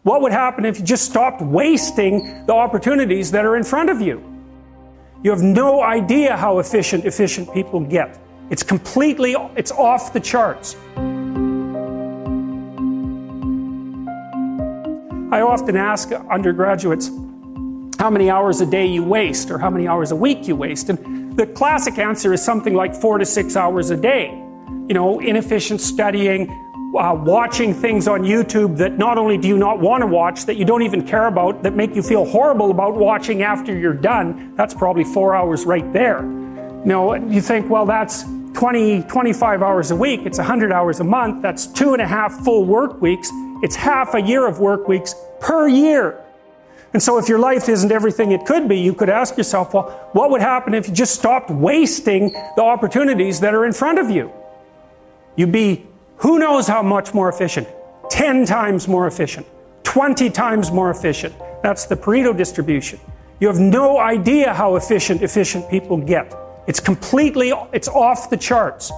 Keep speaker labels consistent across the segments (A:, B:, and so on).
A: What would happen if you just stopped wasting the opportunities that are in front of you? You have no idea how efficient people get. It's off the charts. I often ask undergraduates how many hours a day you waste or how many hours a week you waste. And the classic answer is something like 4 to 6 hours a day. You know, inefficient studying, watching things on YouTube that not only do you not want to watch, that you don't even care about, that make you feel horrible about watching after you're done. That's probably 4 hours right there. You know, you think, well, that's 25 hours a week. It's 100 hours a month. That's 2.5 full work weeks. It's half a year of work weeks per year. And so if your life isn't everything it could be, you could ask yourself, well, what would happen if you just stopped wasting the opportunities that are in front of you? You'd be who knows how much more efficient? 10 times more efficient, 20 times more efficient. That's the Pareto distribution. You have no idea how efficient people get. It's off the charts.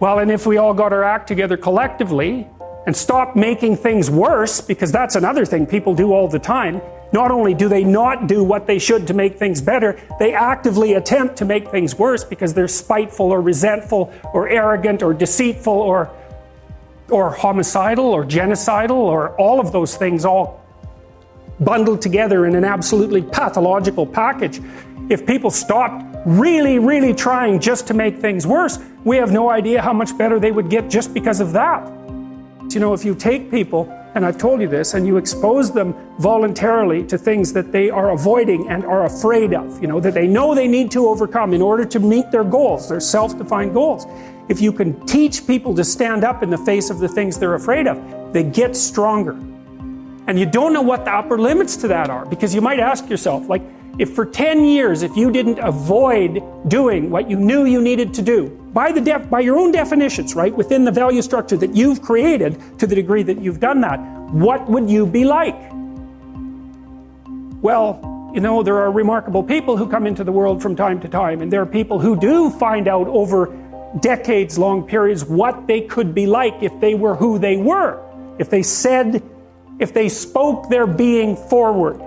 A: Well, and if we all got our act together collectively and stopped making things worse, because that's another thing people do all the time, not only do they not do what they should to make things better, they actively attempt to make things worse because they're spiteful or resentful or arrogant or deceitful or homicidal or genocidal or all of those things all bundled together in an absolutely pathological package. If people stopped really trying just to make things worse, we have no idea how much better they would get just because of that. You know, if you take people, and I've told you this, and you expose them voluntarily to things that they are avoiding and are afraid of, you know, that they know they need to overcome in order to meet their goals, their self-defined goals. If you can teach people to stand up in the face of the things they're afraid of, they get stronger. And you don't know what the upper limits to that are, because you might ask yourself, like, if for 10 years, if you didn't avoid doing what you knew you needed to do, by your own definitions, right, within the value structure that you've created to the degree that you've done that, what would you be like? Well, you know, there are remarkable people who come into the world from time to time, and there are people who do find out over decades-long periods what they could be like if they were who they were, if they spoke their being forward.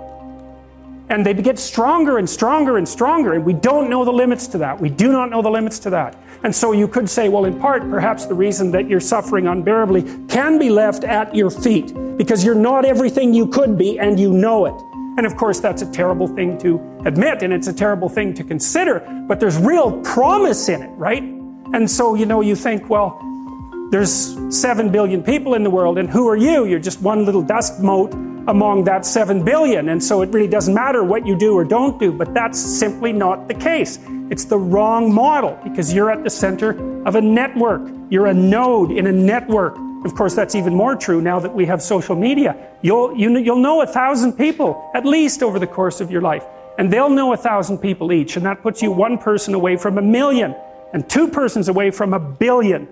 A: And they get stronger and stronger and stronger, and we don't know the limits to that. We do not know the limits to that. And so you could say, well, in part, perhaps the reason that you're suffering unbearably can be left at your feet, because you're not everything you could be, and you know it. And of course, that's a terrible thing to admit, and it's a terrible thing to consider, but there's real promise in it, right? And so, you know, you think, well, there's 7 billion people in the world, and who are you? You're just one little dust mote among that 7 billion, and so it really doesn't matter what you do or don't do, but that's simply not the case. It's the wrong model, because you're at the center of a network. You're a node in a network. Of course, that's even more true now that we have social media. You'll know 1,000 people, at least over the course of your life, and they'll know 1,000 people each, and that puts you one person away from 1 million, and 2 persons away from 1 billion.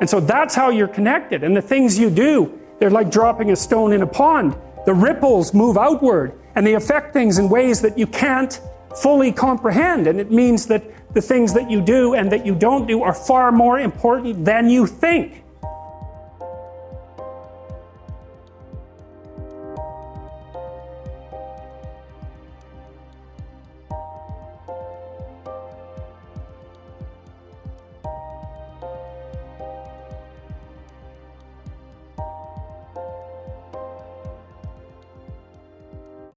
A: And so that's how you're connected, and the things you do, they're like dropping a stone in a pond. The ripples move outward, and they affect things in ways that you can't fully comprehend. And it means that the things that you do and that you don't do are far more important than you think.